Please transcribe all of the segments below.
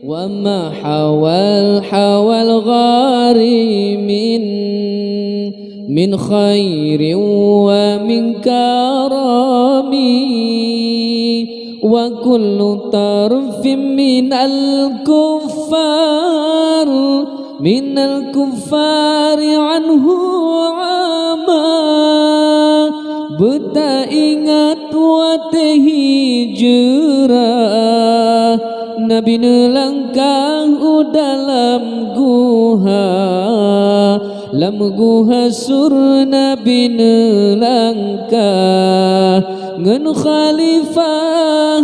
وما حوى الغاري من خير ومن كرم وكل طرف من الكفار عنه عما beta ingat wate hijrah Nabi nelangkah dalam guha sur Nabi nelangkah ngen Khalifah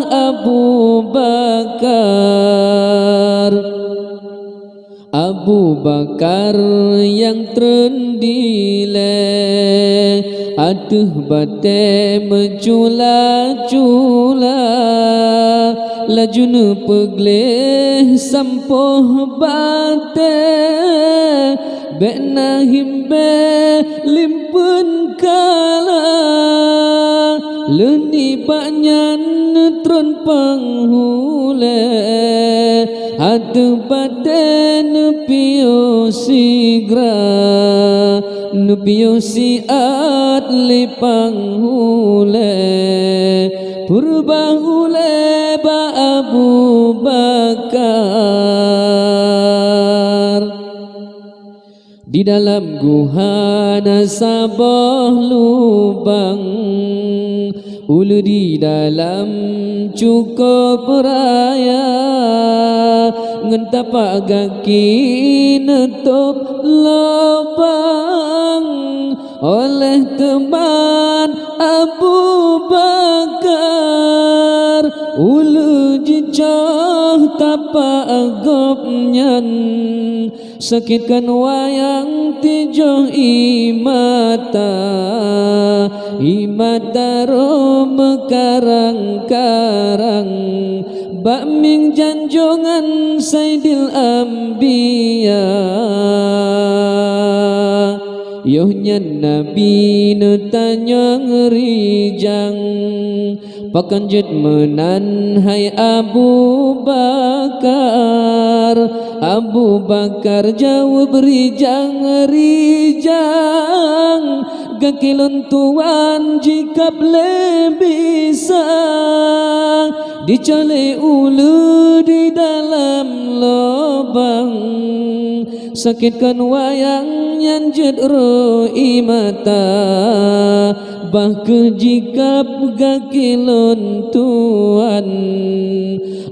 Abu Bakar yang terendile atuh bate mencula-cula lajun pegleh sampoh bate bekna himbe limpun kala leni banyan tron penghule atuh bate nepio sigra nepio siat lipang hule purbahule ba Abu Bakar di dalam guha nasabah lubang ulu di dalam cukup raya ngentapak gaki netup lubang oleh teman Abu Bakar ulu jejah tapak agopnyan sakitkan wayang tijoh imata rom karang-karang bakming janjongan Sayyidil Anbiya yohnya Nabi nutanya ngerijang pakan jet menan hai Abu Bakar jawab rijang gakilun tuan jika boleh bisa dicale ulu di dalam lubang sakitkan wayang yang jedro imata bahke jika gakilun tuan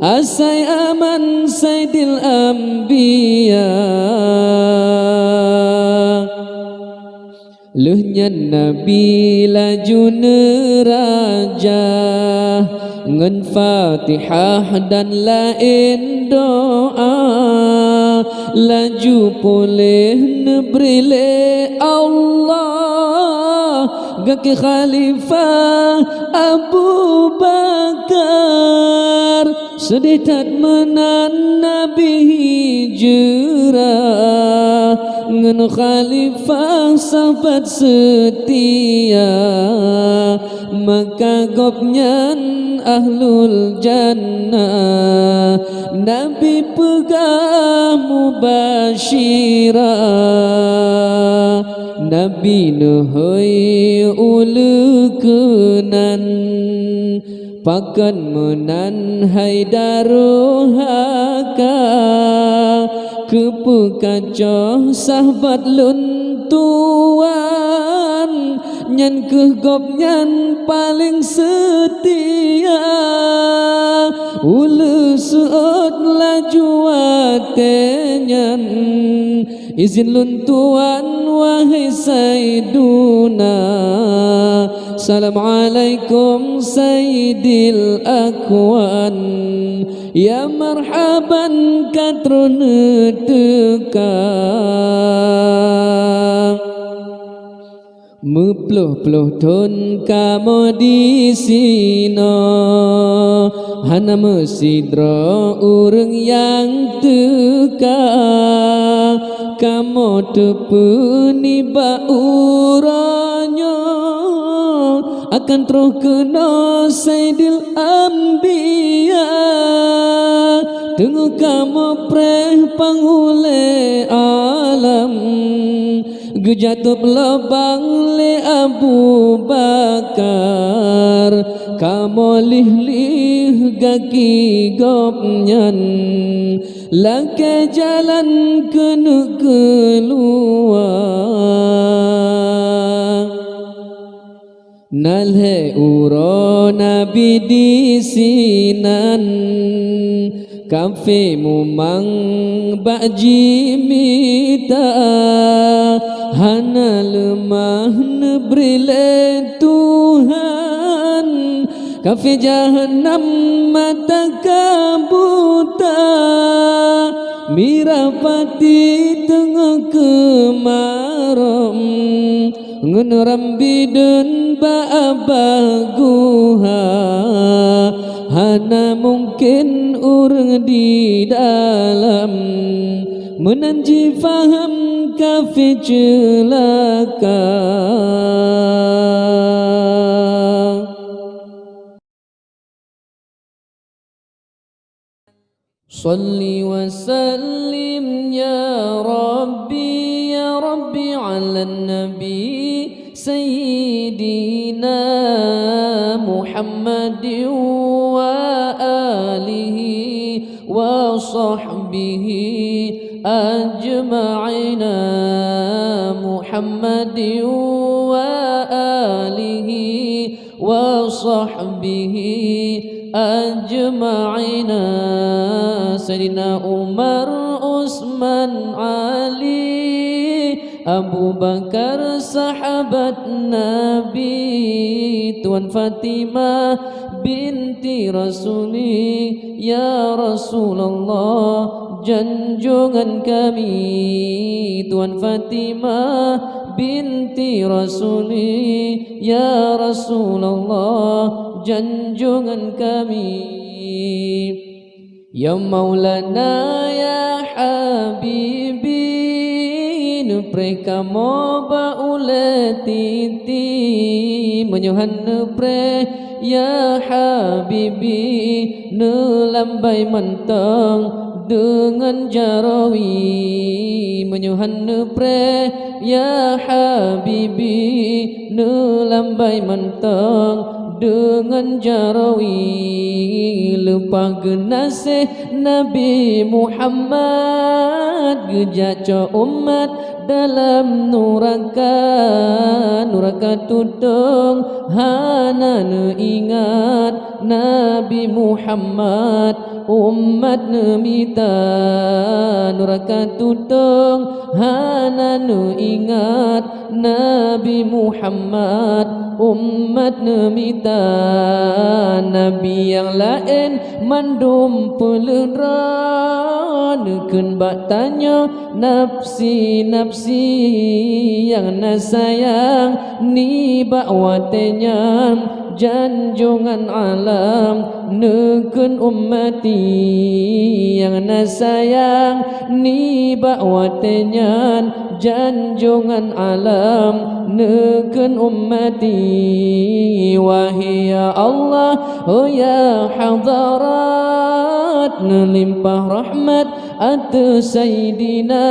asai aman Sayyidil Anbiya lehnya Nabi laju neraja ngen Fatihah dan lain doa laju boleh nebrile Allah gaki Khalifah Abu Bakar sedetat menan Nabi hijrah ngen Khalifah sahabat setia maka gopnyan ahlul jannah Nabi pegah mubashirah Nabi nuhoi ulukunan pakan menan haidaruhaka kepekacoh sahabat luntuan nyan kegop nyan paling setia ulu suot laju atenyan izin luntuan wahai Sayyiduna Assalamualaikum Sayyidil Akwan ya marhaban katrun teka mepluh-pluh tun kamu di sino hana mesidra urang yang teka kamu tepuni bauranya akan terus kena Sayyidil Anbiya tengok kamu preh pangule alam gejatuh lebang le Abu Bakar kamu lih-lih gaki gopnyan lake jalan kena keluar nalhe uro nabi di sinan kafe mumang bakji mita hana lemah nebrile Tuhan kafe jahannam mata kabuta mirapati tengah kemaram ngeneram bidun ba'abaguha hana mungkin urang di dalam menanji faham kafe celaka Salli wa sallim ya Rabbi ala nabi Sayyidina Muhammadin wa alihi wa sahbihi ajma'ina Muhammadin wa alihi wa sahbihi ajma'ina Sayyidina Umar Utsman Ali Abu Bakar sahabat Nabi Tuan Fatimah binti Rasuli ya Rasulullah junjungan kami Tuan Fatimah binti Rasuli ya Rasulullah junjungan kami ya Maulana ya Habibi nupreka moba uletiti menyuhan nupre ya Habibi nelambai mentang dengan jarawi menyuhan nupre ya Habibi nelambai mentang dengan jarawi lupa genasih Nabi Muhammad gejaca umat dalam nuraka tudung hana ingat Nabi Muhammad umat nemita nuraka tudung hana ingat Nabi Muhammad umat nemita Nabi yang lain mandum pelendran ken bak tanya nafsi yang nasayang ni bak watenya janjungan alam neken ummati yang nasayang ni bak watenya janjungan alam neken ummati wahia Allah oh ya hadarat nelimpah rahmat atas Sayyidina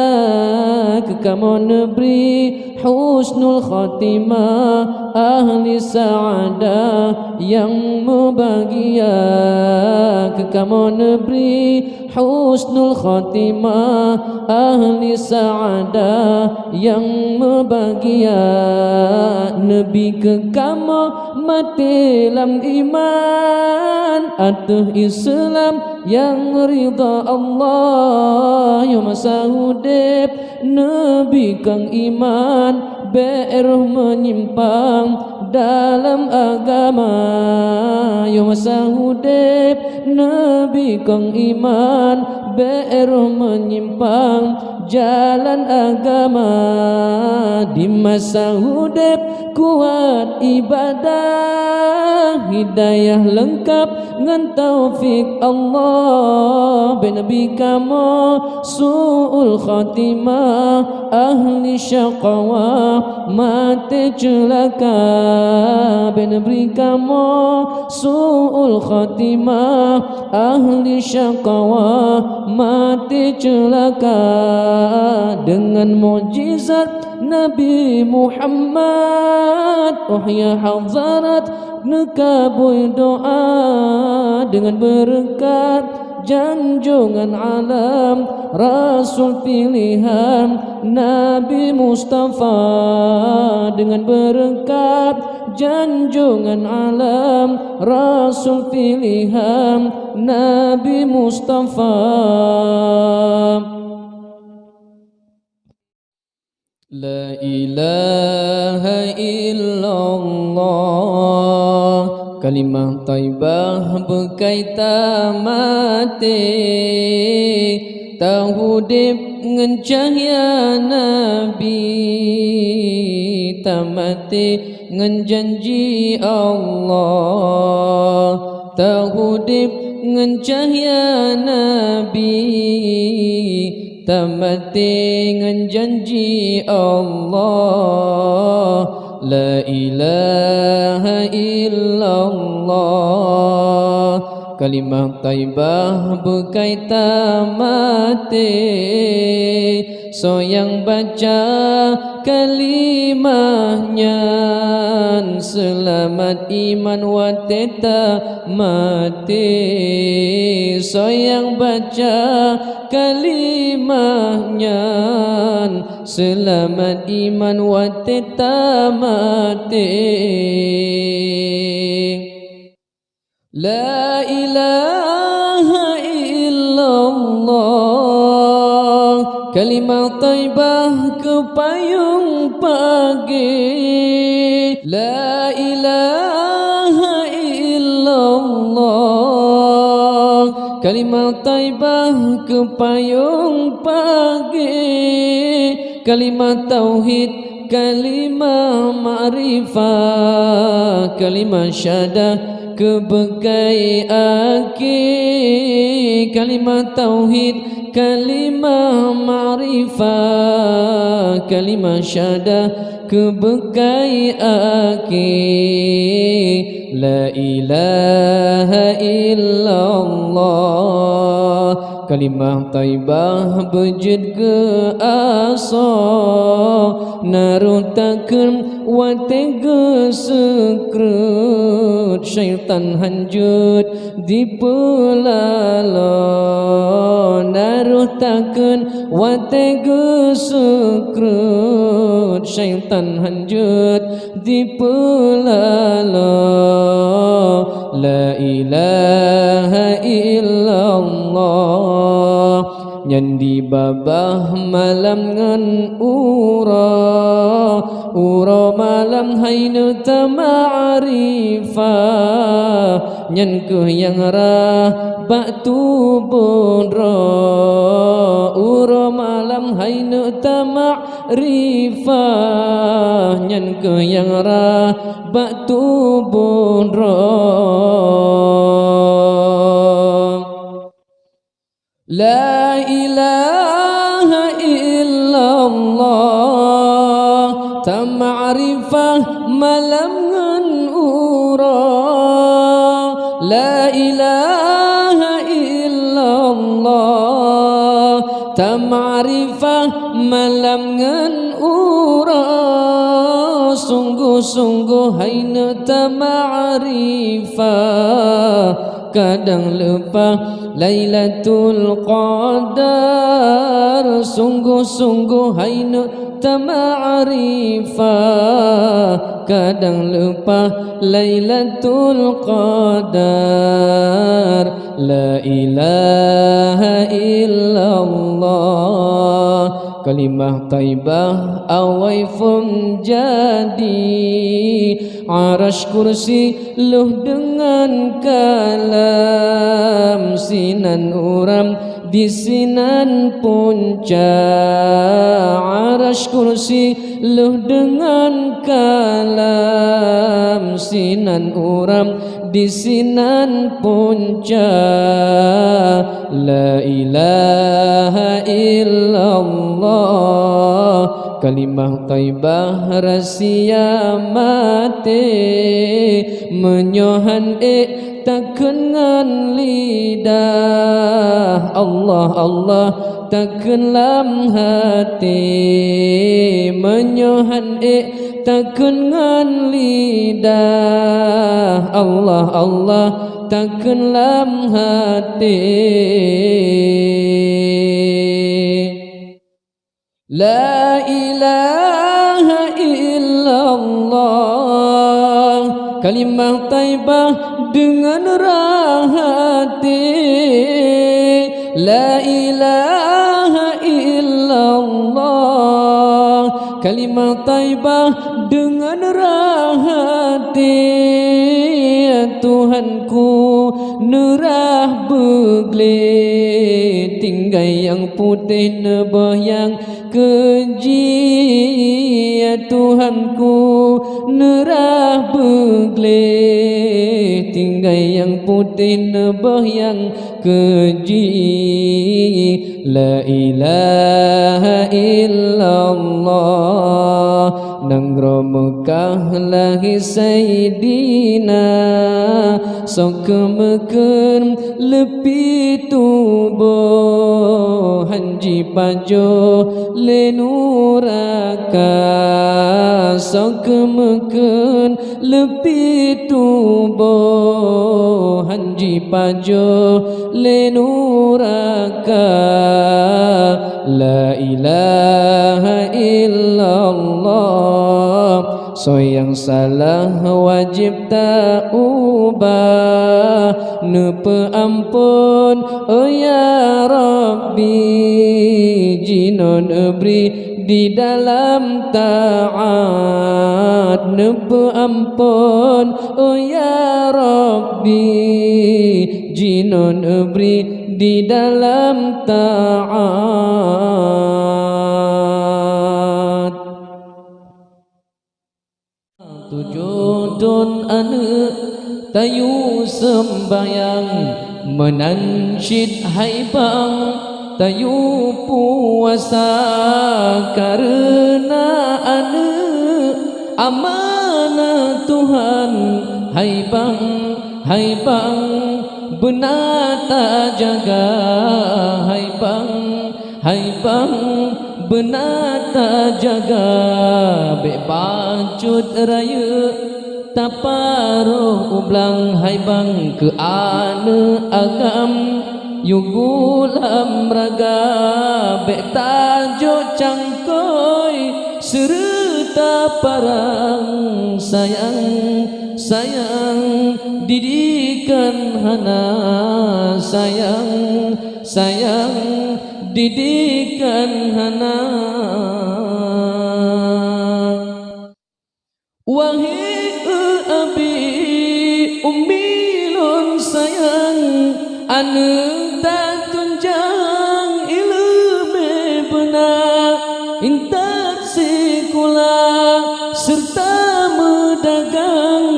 kekamu neberi husnul khatimah ahli sa'adah yang mubahagia kekamu neberi husnul khatimah ahli sa'adah yang mubahagia Nabi kekamu mati dalam iman atuh Islam yang ridha Allah ya masa hudib Nabi kang iman beruh menyimpang dalam agama ya masa hudib Nabi kang iman beruh menyimpang jalan agama di masa hudib kuat ibadah hidayah lengkap ngan taufik Allah Nabi kamu su'ul khatimah, ahli syaqawah mati celaka. Nabi kamu su'ul khatimah, ahli syaqawah mati celaka. Dengan mukjizat Nabi Muhammad, oh ya hadarat nekabul doa. Dengan berkat junjungan alam, Rasul pilihan Nabi Mustafa. Dengan berkat junjungan alam, Rasul pilihan Nabi Mustafa. La ilaha illallah, kalimah taibah berkaitan mati. Tauhid ngan cahaya Nabi, tamati ngan janji Allah. Tauhid ngan cahaya Nabi, tamati ngan janji Allah. La ilaha illallah, kalimah taibah berkaitan mati. So yang baca kalimahnya selamat iman wa teta mati. So yang baca kalimahnya selamat iman wa teta mati. La ilaha illallah, kalimah taibah ke payung pagi. La ilaha illallah, kalimah taibah ke payung pagi. Kalimah tauhid, kalimah ma'rifah, kalimah syahadah kebekai aki. Kalimah tauhid, kalimah ma'rifah, kalimah syahadah kebekai aki. La ilaha illallah, kalimah taibah bejid ke asa. Narutakan watega sekrut, syaitan hanjut di pelala. Narutakan watega sekrut, syaitan hanjut di pelala. La ilaha illallah, nyandi babah malam ngan ura malam hainu ta ma'rifah. Nyan ke yang rah batu bondra, ura malam hainu ta ma'rifah. Nyan ke yang rah batu bondra. La ilaha illallah, ta ma'rifah malam ngan ura. La ilaha illallah, ta ma'rifah malam ngan ura. Sungguh-sungguh haina ta ma'rifah, kadang lupa Lailatul Qadar. Sungguh-sungguh haina ta ma'rifah, kadang lupa Lailatul Qadar. La ilaha illallah, kalimah taibah awaifun jadi. Arash kursi luh dengan kalam, sinan uram di sinan punca. Arash kursi luh dengan kalam, sinan uram di sinan punca. la ilaha illallah. Kalimah taibah rahsia mati menyohan takkan ngan lidah. Allah Allah takkan lam hati menyohan takkan ngan lidah. Allah Allah takkan lam hati. La ilaha illallah. Kalimah taibah dengan rahati. La ilaha illallah. Kalimah taibah dengan rahati. Tuhanku nerah begle tinggai yang putih nebah yang keji. Tuhanku nerah begle tinggai yang putih nebah yang keji. La ilaha illallah. Nangro Mekah lahi Sayyidina sok meken lepi tubuh hanji pajo lenuraka. Sok meken lepi tubuh hanji pajo lenuraka. La ilaha illallah. So yang salah wajib tak ubah, nepe ampun oh ya Rabbi. Jinon beri di dalam taat, nepe ampun oh ya Rabbi. Jinon beri di dalam taat. Tujuh don ane tayu sembayang menansyid haibang tayu puasa karena ane amanah Tuhan. Haibang haibang benata jaga. Haibang haibang benata jaga. Bebacut raya taparuh ublang. Haibang ke ane agam yugulam raga. Bek tajuk cangkoi serta parang sayang. Sayang didikan hana. Sayang sayang didikan hana. Wahai abi umilun sayang ane tak tunjang ilmu benar intak sekolah serta medagang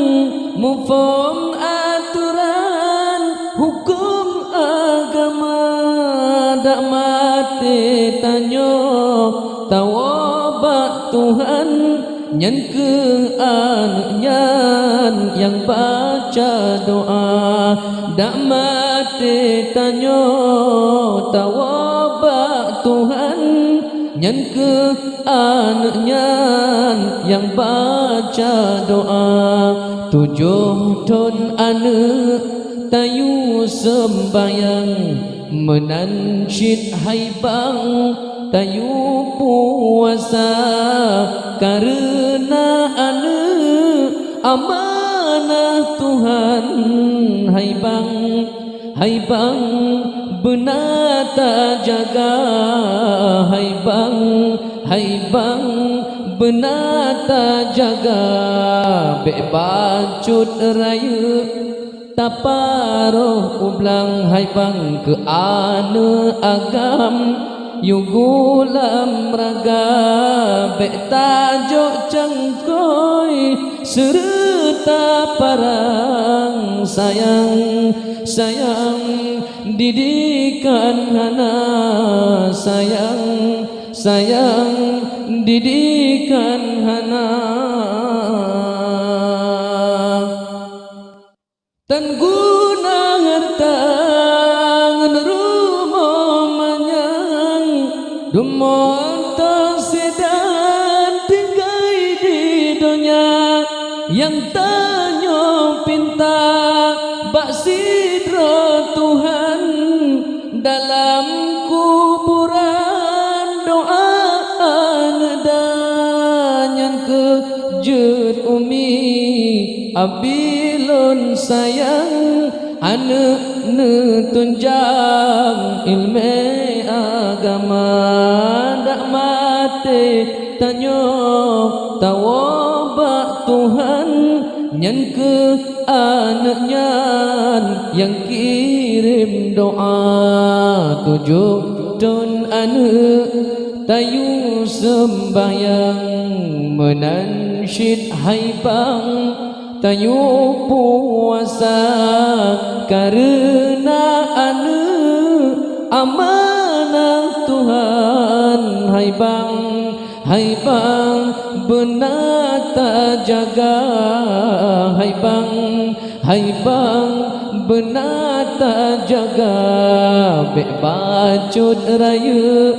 mufom aturan hukum agama. Dak mati tanyo tawabak Tuhan nyan ke anyan yang baca doa. Dak mati tanyo tawabak Tuhan nyan ke anyan yang baca doa. Tujuh ton ane tayu sembayang menansyid haibang tayu puasa karena ane amanah Tuhan. Haibang haibang benata jaga. Haibang haibang benata jaga. Bebacut raya taparuh ublang. Haibang ke ane agam yugulam raga bek tajuk cengkoi serta parang sayang sayang didikan hana sayang sayang didikan hana tan guna harta ngerumo manyang dumo sedan tinggai di dunia yang tanyo pinta bak sidro Tuhan dalam kuburan doa nedanyan kejut umi abilun sayang ane ne tunjang ilmu agama dak mate tanyo tawabak Tuhan nyan ke anaknya yang kirim doa tujuh don anak tayu sembahyang menansyid haibang tayu puasa karena anak amanah Tuhan haibang haibang benata jaga haibang haibang benata jaga bek bacut raya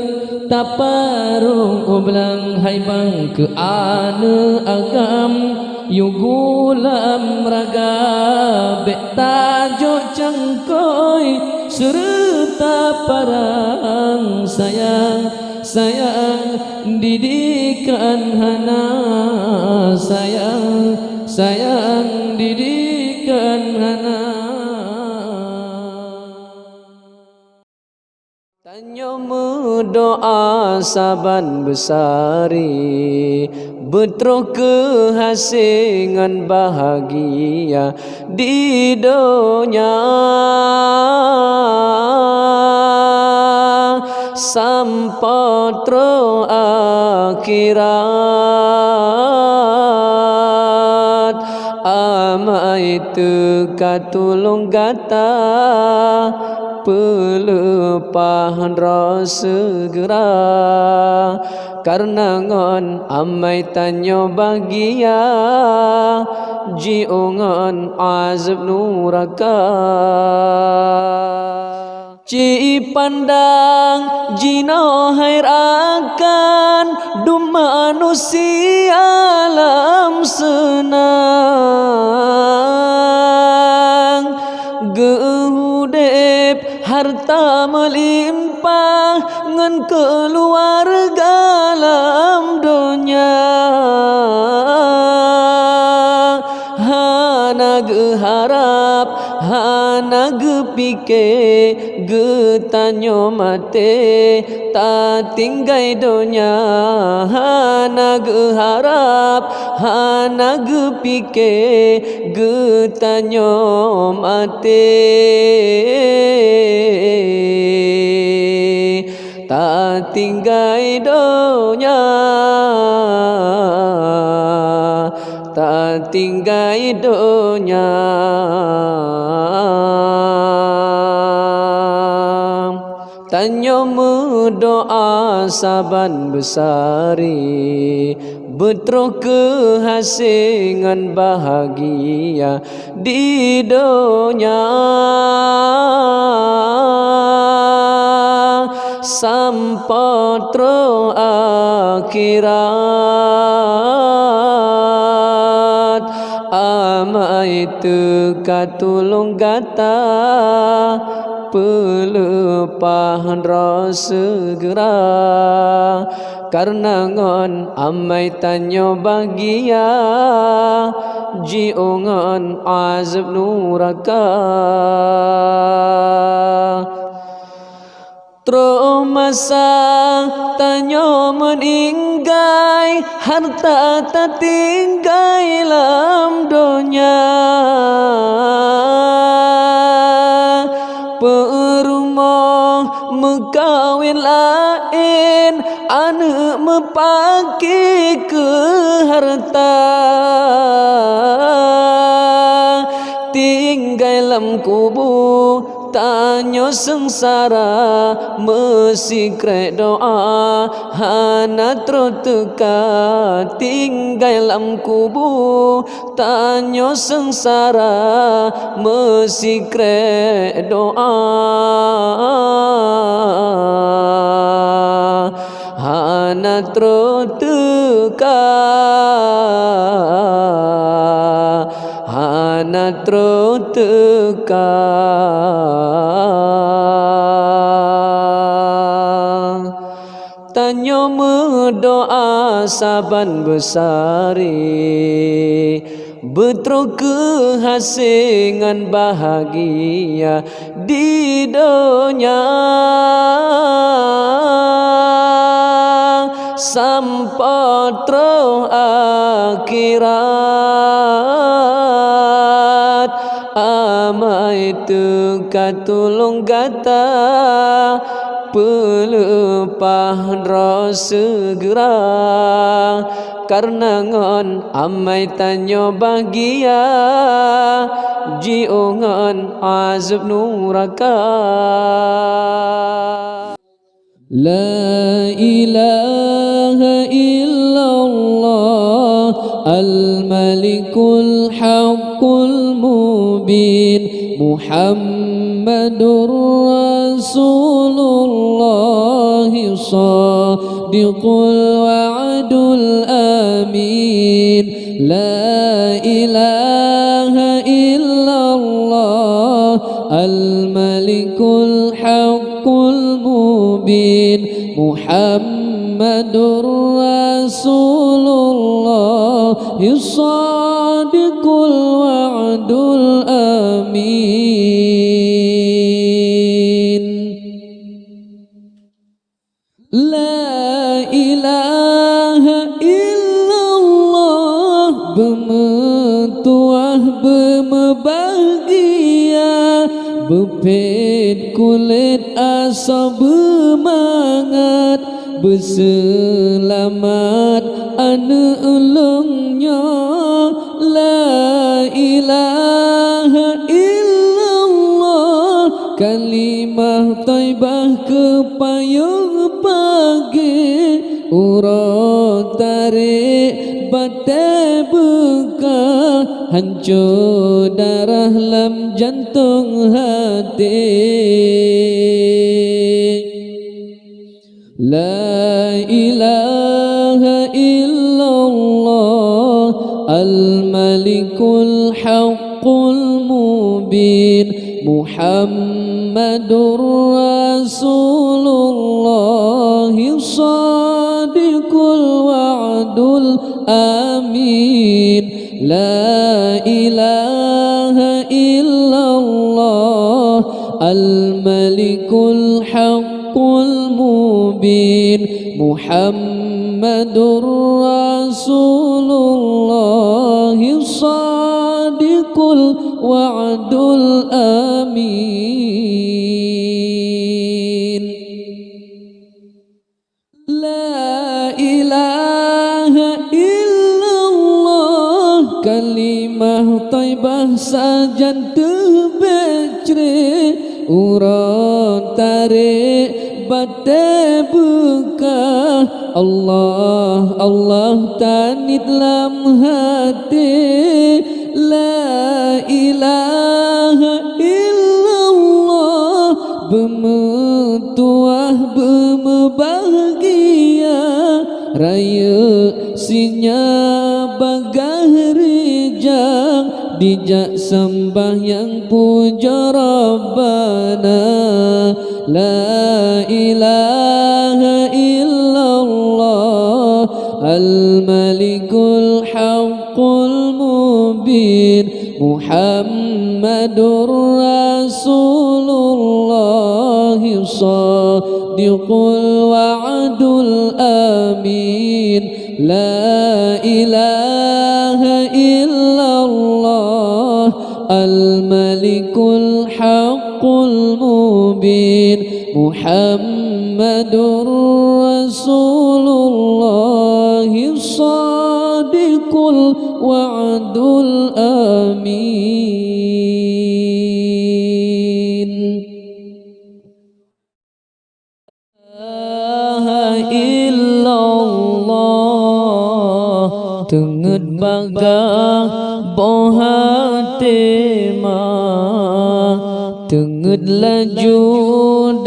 taparung ublang haibang ke ane agam yugulam raga bek tajuk cengkoi serta parang sayang sayang didikan hana sayang sayang didikan hana tanyo doa saban besari betro kehasingan bahagia di dunia sampotro akhirat amai tu katulung gata pelepahan rasa segera karena ngon amai tanyo bahagia jiungan azab nuraka ci pandang jino hair akan dum manusia alam senang gehudep harta melimpah ngan keluarga dalam dunia hana geharap hana gepike getanyo mate tak tinggai dunia hana geharap hana gepike getanyo mate tak tinggai dunia tak tinggai dunia tanyo doa saban besari betro kehasingan bahagia di dunia sampotro akhirat amai tu katulung gata pelepahan rasa segera karena ngon amai tanyo bahagia jiungan azab nuraka tro masa tanyo meninggai harta tak tinggai dalam dunia perumo Mekawin lain anak mepaki ke harta tinggal dalam kubur tanya sengsara mesikret doa hana terteka tinggal dalam kubur tanya sengsara mesikret doa hana terteka hana terteka tanya berdoa saban besari betul kehasingan bahagia di dunia sampai terus akhirat amai tu katulung gata pelepah segera karena ngon amai tanyo bahagia jiongan azab nuraka. La ilaha illallah al-malikul haqqul mubin Muhammadur Rasulullah sadiqul wa'dul amin. La ilaha illallah al-malikul haqqul mubin Muhammadur Rasulullah sadiqul wa'dul amin. La ilaha illallah bemetuah bemebahagia bepet kulit asa bermangat berselamat anu ulungnya. La ilaha illallah kalimah taibah kepayung pagi urut tarik batai buka hancur darah lam jantung hati. La ilaha illallah al-malikul haqqul mubin Muhammadur Rasulullah sadiqul wa'dul amin. La ilaha illallah al-malikul haqqul mubin Muhammadur Rasulullah sadiqul wa'dul amin. La ilaha illallah kalimah taibah sajan terbecre urut tarik batai buka Allah Allah tanit lam hati. La ilaha illallah bemetuah bemebahagia raya sinya bagah rijang dijak sembahyang puja Rabbana. La ilaha illallah al-malikul haqqul mubin Muhammadur Rasulullah sadiqul wa'dul amin. La ilaha illallah al-malikul haqqul mubin محمد رسول الله الصادق الوعد الأمين Tengit bagah bohatema Tengit laju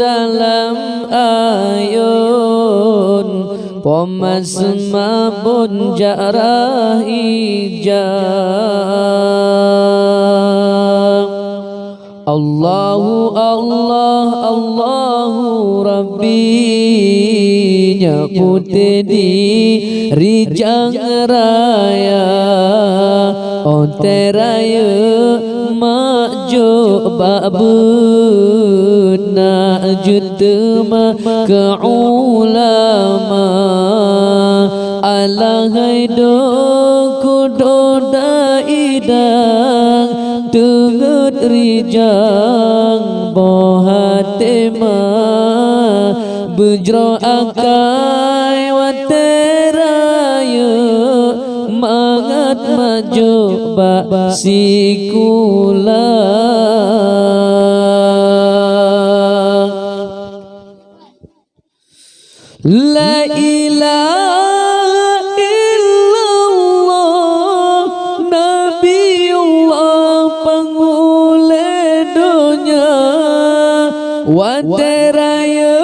dalam ayun Pomas mabun jarah ijab Allahu Allah Allahu Rabbi Nyapute di rijang raya Onte raya majuk babun Nak jutma ke ulama Alahai do kudoda idang Tengut rijang bohatema Bujro akai wateraya Mangat maju basikula La ilaha illallah Nabiullah pangule dunya Wateraya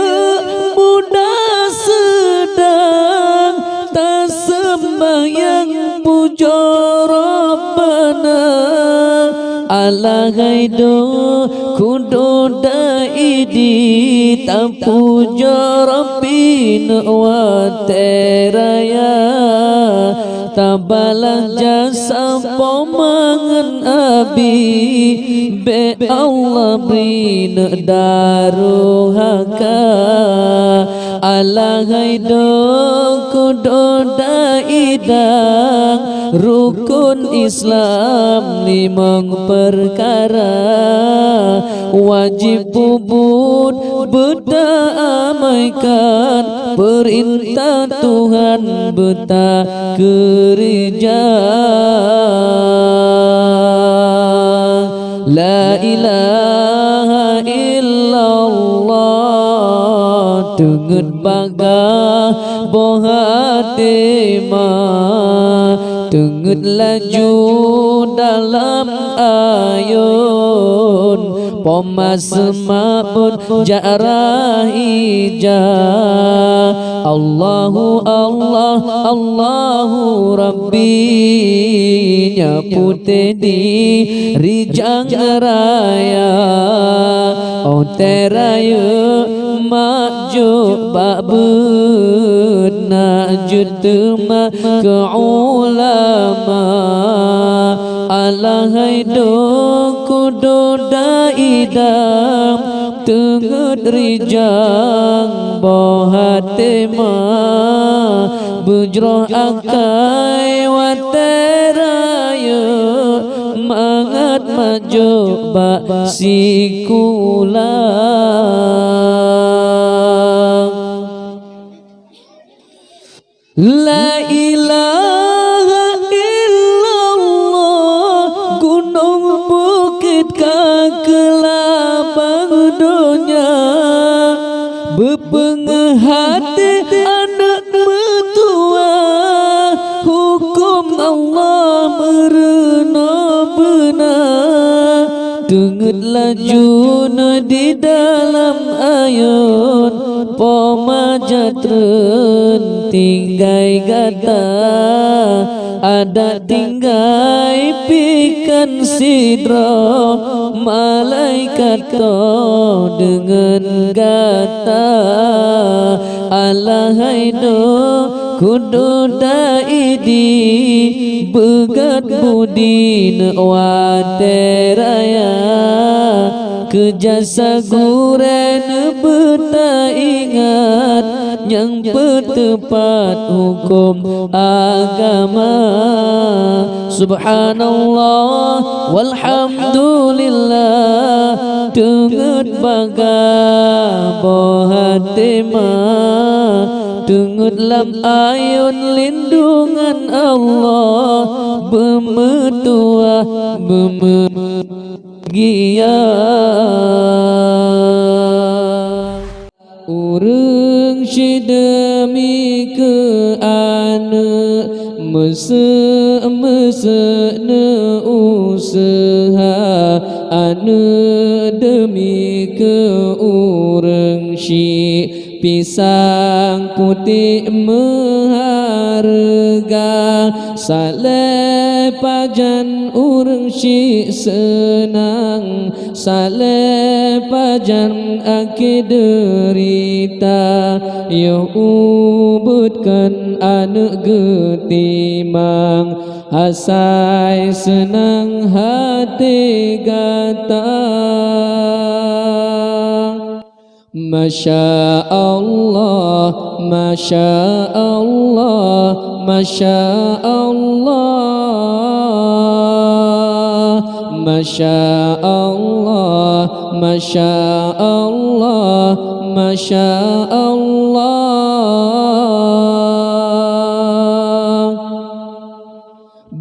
muda sedang Tak sembahyang puja Rabbana Alahai do kudo daidi Tak puja Rabbina wateraya Tabalah jasa pomangan abi Be Allah brina daruhaka Alahai do kudo daidang Rukun Islam limang perkara Wajib bubut beta amaikan Perintah Tuhan beta kerja La ilaha illallah Tengut bagah bohatema Tengut laju dalam ayun Pomas mabun jarah ijah Allahu Allah Allahu Rabbi Nyapute di rijang raya Onte raya majuk babun Nak jutma ke ulama Alahai do kudo daidam Tengut rijang bohatema Bujroh akai wateraya Mangat maju basikula La ilaha illallah Gunung bukit kakelabang dunia Bepengehati anak metua Hukum Allah merena benar Tengut laju di dalam ayun Pomajatren tinggai gata Ada tinggai pikan sidra Malaikat kau dengan gata Alahai do kudu daidi Begat budin wateraya Kejasa guren beta ingat Yang bertepat hukum agama Subhanallah walhamdulillah Tungut baga bohatema, tungut lam ayun lindungan Allah, bemetua bemegia. Urang sidemi ke ane mese ne usaha ane demi ke urang si pisang putih maharga saleh pajan urang si senang saleh pajan aki derita yo ubutkan anak getimang asai senang hati gata. Masya Allah, Masya Allah, Masya Allah, Masya Allah, Masya Allah, Masya Allah.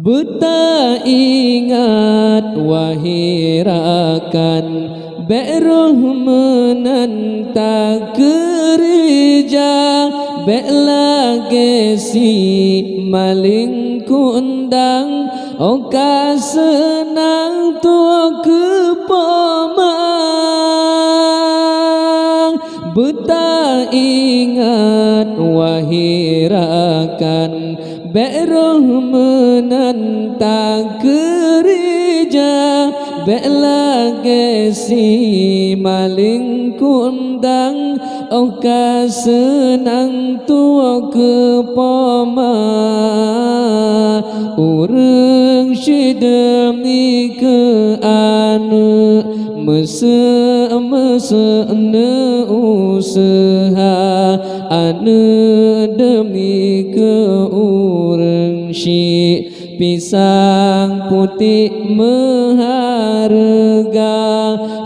Buta ingat wahirakan beruh menanta gereja belage si maling kundang oka senang tua kepomang. Buta ingat wahirakan beruh menanta gereja belage si maling kundang oka senang tua kepoma. Urang sidemi ke ane mese ne usaha ane demi ke urang si pisang putih maharga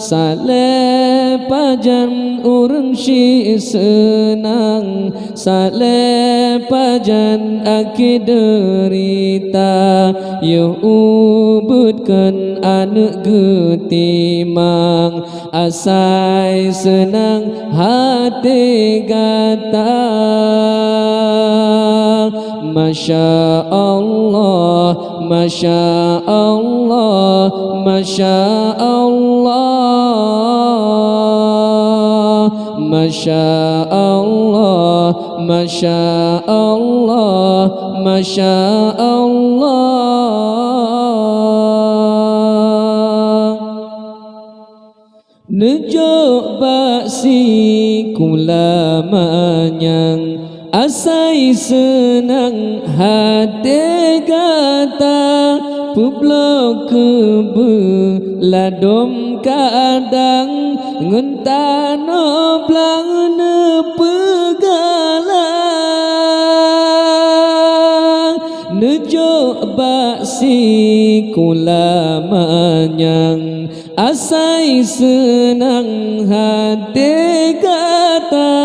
saleh pajan urang si senang saleh pajan aki derita yo ubutkan anak getimang asai senang hati gata. Masya Allah, Masya Allah, Masya Allah, Masya Allah, Masya Allah, Masya Allah. Nejo baksi kula manyang asai senang hati gata publok kebe ladom kadang ngentano blang nepegalang nejo baksi kula manyang asai senang hati gata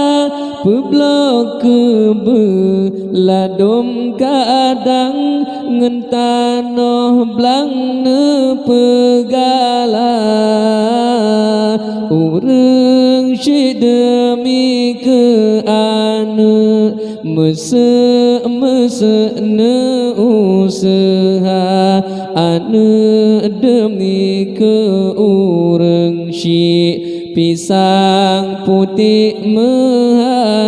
publok kebe ladom kadang ngentano blang nepegala. Urang sidemi ke ane mese ne usaha ane demi ke urang si pisang putih maharga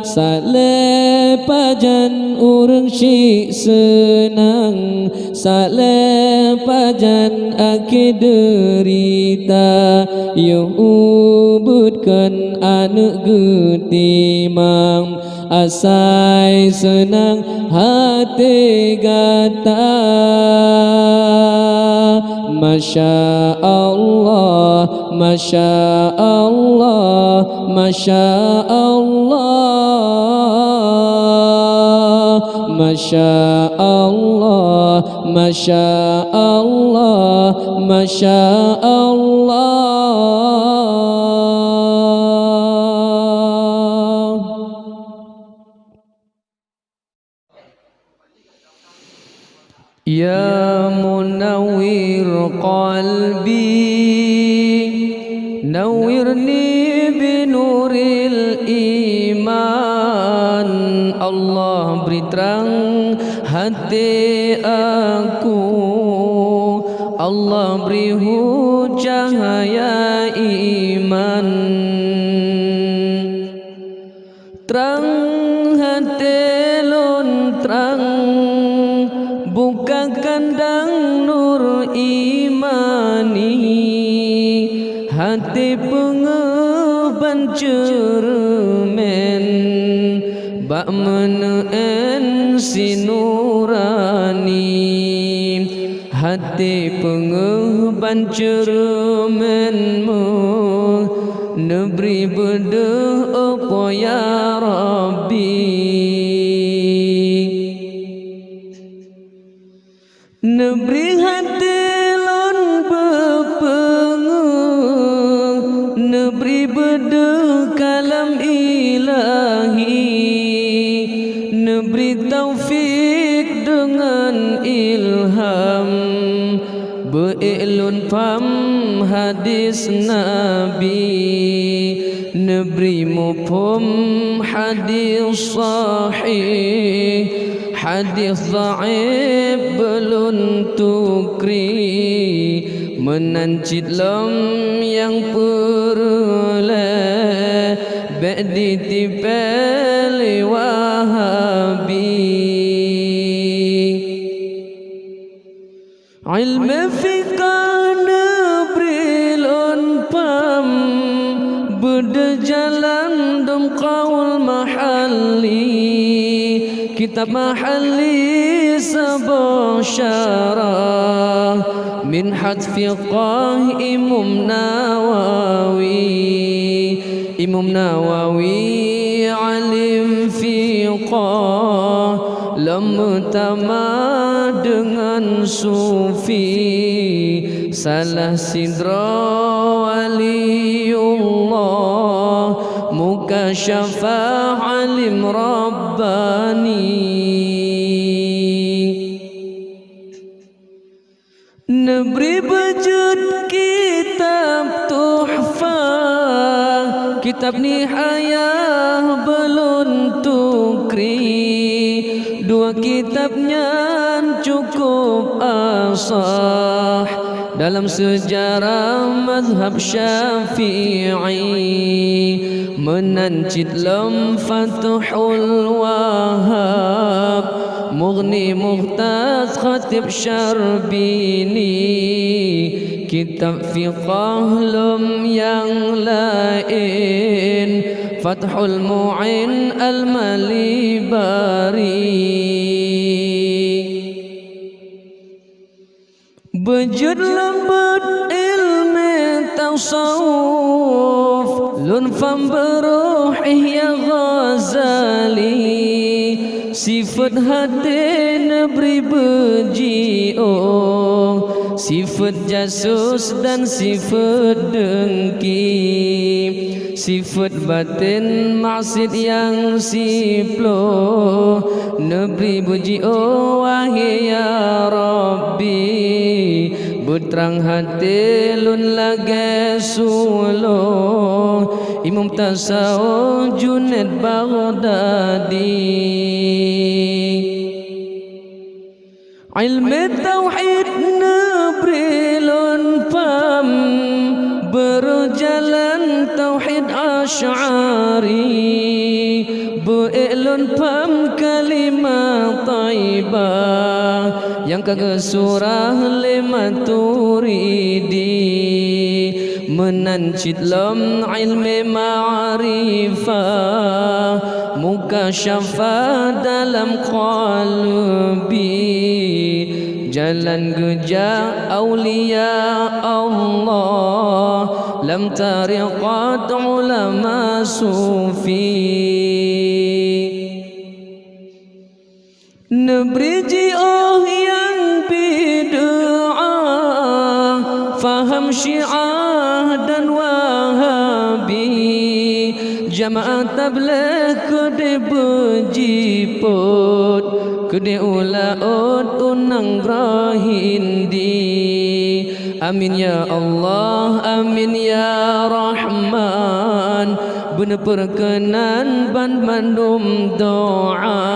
saleh pajan urang si senang saleh pajan aki derita yo ubutkan anak getimang asai senang hati gata. Masya Allah, Masya Allah, Masya Allah, Masya Allah, Masya Allah, Masya Allah. Ya munawwir qalbi, nawwirni binuril iman. Allah beri terang hati aku, Allah beri cahaya iman. Terang hati lun terang, buka kandang nur imani, hati pengeban cermen, bak meneen sinurani, hati pengeban cermenmu, neberi bedeh apa ya Rabbi. Neberi hati lon bepenguh, neberi bedeh kalam ilahi, neberi taufik dengan ilham, be'ilun pam hadis Nabi, neberi mufhum hadis sahih, hadis dhaif belum tukri, menancit lom yang perle ba'di tipali wahabi. Ilmu fikah neberi lon pam, beda jalan dom qaul mahalli, kitab mahalli sabah syarah, min hadfiqah Imam Nawawi. Imam Nawawi alim fiqah, lemutama dengan sufi, salah sidra waliullah, muka syafah alim rabbani. Neberi bejut kitab tuhfah, kitab nihayah belum tukri, dua kitabnya cukup asah dalam sejarah mazhab Syafi'i, menancit lam Fathul Wahhab, Mughni Muhtaz Khatib Syarbini, kitab fiqah lam yang lain, Fathul Mu'in Al-Malibari. Bejut lembut ilmu tasawuf, lun fam beruh Ihya Ghazali, sifat hati neberi beji'o, sifat jasus dan sifat dengki, sifat batin maksud yang siplo, neberi beji'o wahai ya Rabbi, butrang hati lun lage sulo, Imam Tasawuf Junaid Baghdadi. Ilmu tauhid neberi lun pam, berjalan tauhid asy'ari, be'ilun pam kalimat taibah, yang kagak surah lima turidi, menancit lam ilmi ma'rifah, muka syafa dalam qalbi, jalan gejak awliya Allah, lam tariqat ulama sufi. Negeri Ji'ah yang bid'ah, faham Syiah dan Wahabi, jamaah tabligh kode bejiput, kode ulaut unang rahindi. Amin ya Allah, amin ya Rahman. Benar perkenan bandum doa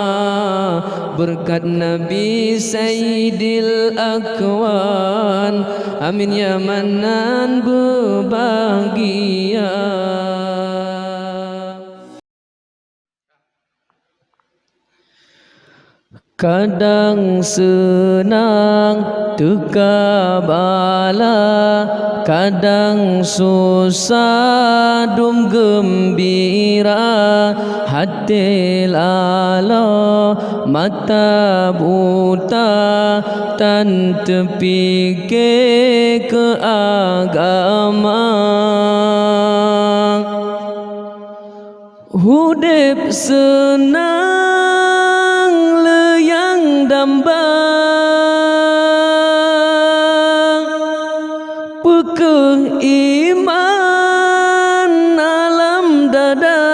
berkat Nabi Sayyidil Akwan. Amin ya Manan berbahagia. Kadang senang teka bala, kadang susah dum gembira, hati lala mata buta tan terfikir ke agama. Hudip senang dambang, pekeh iman alam dada,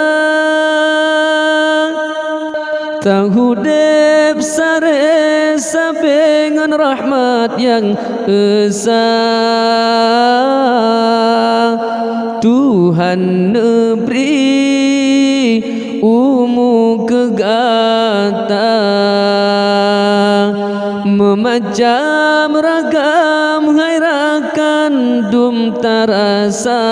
tanghudep sare sabengan rahmat yang esa. Tuhan neberi umu kegata, memajam ragam hairakan dum tarasa,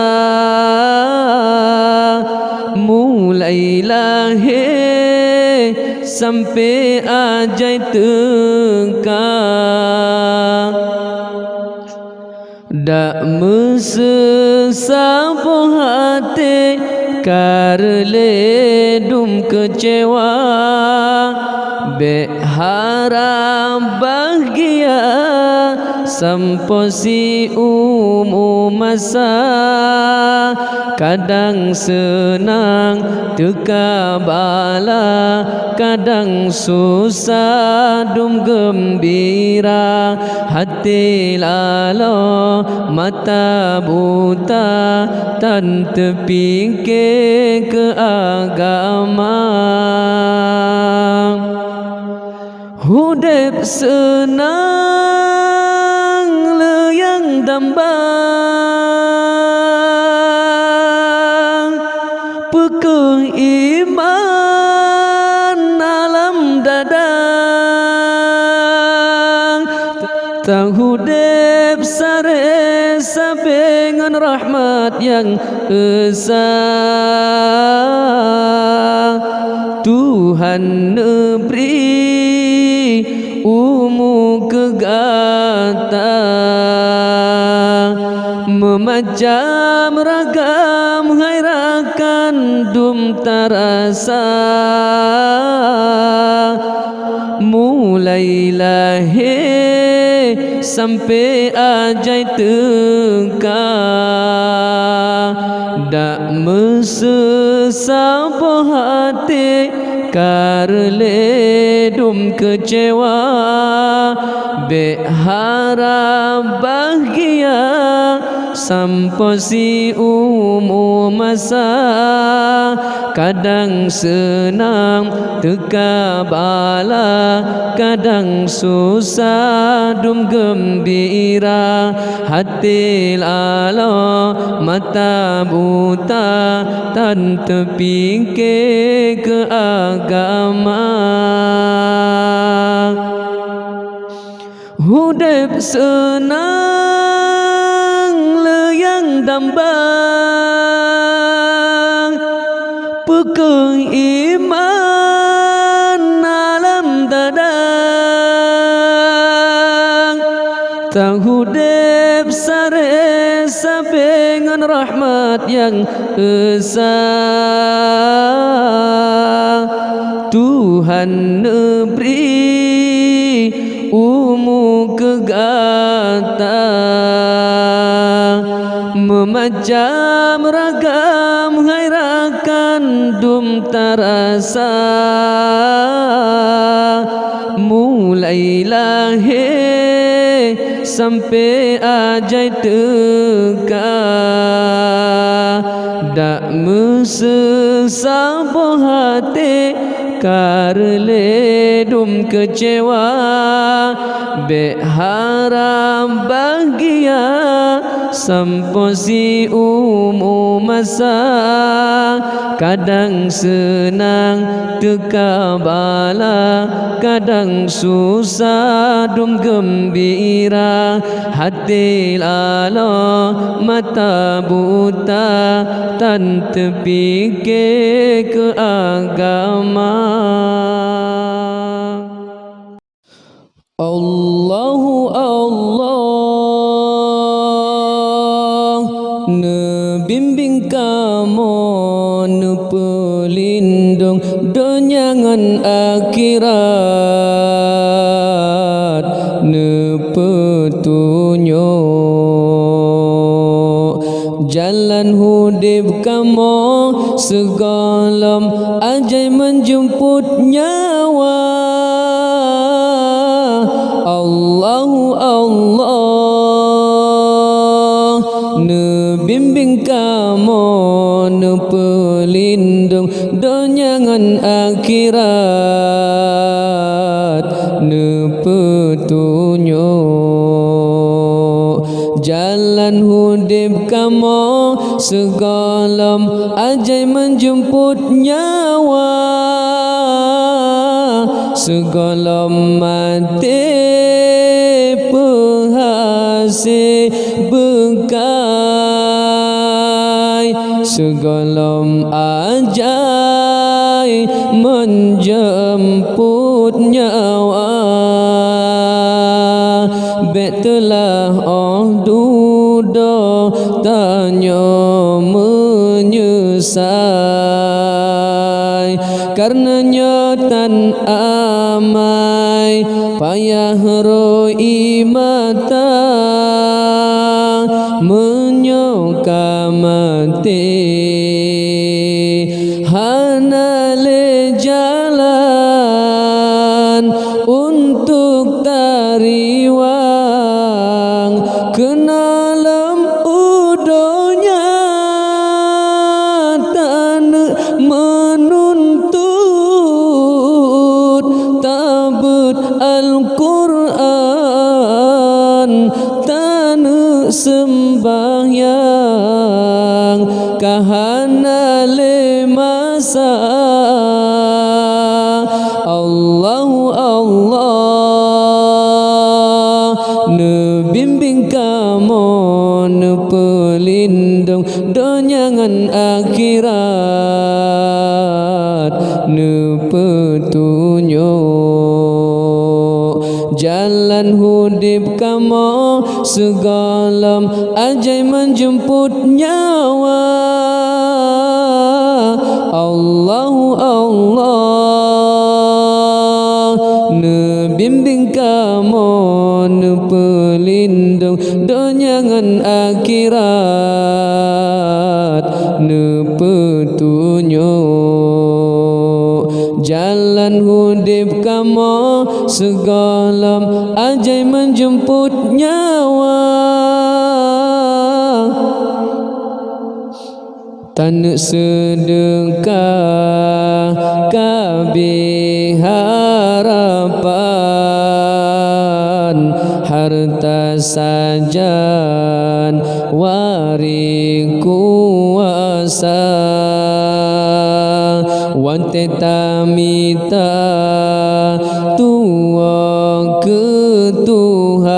mulai lahir sampai ajai teka. Dak mesesa hati karle dum kecewa, berharap bahagia sampai umur masa. Kadang senang teka bala, kadang susah dum gembira, hati lala mata buta tan terfikir ke agama. Hudip senang leyang dambang, pekeh iman alam dadang, tang hudip sare sabengan rahmat yang esa. Tuhan neberi umu kegata, memajam ragam hairakan dum tarasa, mulai lahir sampai ajai teka. Dak mesesa hati karle dum kecewa, berharap bahagia sampai umur masa. Kadang senang teka bala, kadang susah dum gembira, hati lala mata buta tan terfikir ke agama. Hudip senang leyang dambang, pekeh iman alam dadang, tang hudip sare sabengan rahmat yang esa. Tuhan neberi umu kegata, memajam ragam hairakan dum terasa mulai lahir sampai ajai teka dak mesesabo hati karle dum kecewa berharap bahagia sampai si masa kadang senang teka bala kadang susah dum gembira hati lala mata buta tan terfikir ke agama. Allahu Allah ne bimbing kamu ne pelindung dunia ngan akhirat ne petunjuk jalan hidup kamu segala ajai menjemput nyawa. Allahu Allah ne bimbing kamu ne pelindung dunia ngan akhirat ne petunjuk jalan hidup kamu segala ajai menjemput nyawa segala mati penghasil bekai segala ajai menjemput nyawa betelah duda tanya menyesal karenanya tan amai payah roi mata menyoka mati hanale jalan untuk tariwang kenalam udonya tan menuntut tabut Al-Quran tan sembahyang kahana le masa. Allahu Allah ne bimbing kamu ne pelindung dunia ngan akhirat ne petunjuk jalan hidup kamu segala ajai menjemput nyawa. Allahu Allah ne bimbing kamu ne pelindung dunia ngan akhirat ne petunjuk jalan hidup kamu segala ajai menjemput nyawa tan sedekah kabeh harapan harta sajan wari kuasa wante tamita tua ke Tuhan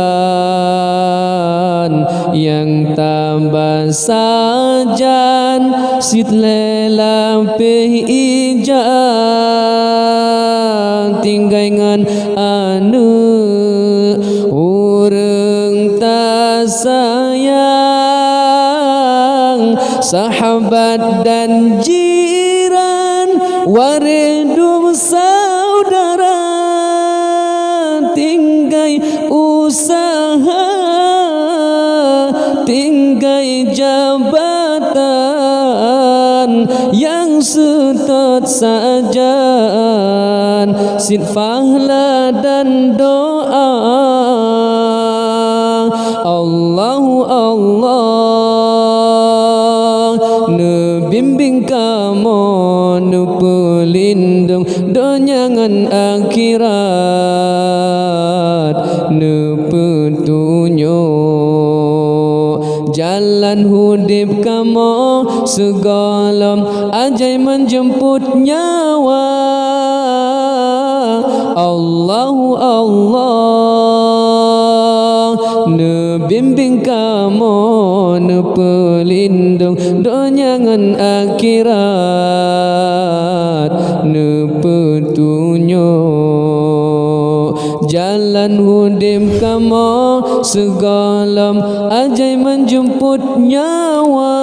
yang tambah sajan sit lela pe ijan tinggai ngan anu urang tak sayang sahabat dan jiran waredum saudara tinggai usaha tinggai jabatan yang setut sajan, sifahlah dan doa. Allahu Allah, nu bimbing kamu, nu pelindung dunia ngan akhirat, nu petunjuk jalan hudip kamu, segala ajai menjemput nyawa. Allahu Allah, nu bimbing kamu, nu pelindung dunia ngan akhirat, nu petunjuk jalan hudip kamu, segala ajai menjemput nyawa.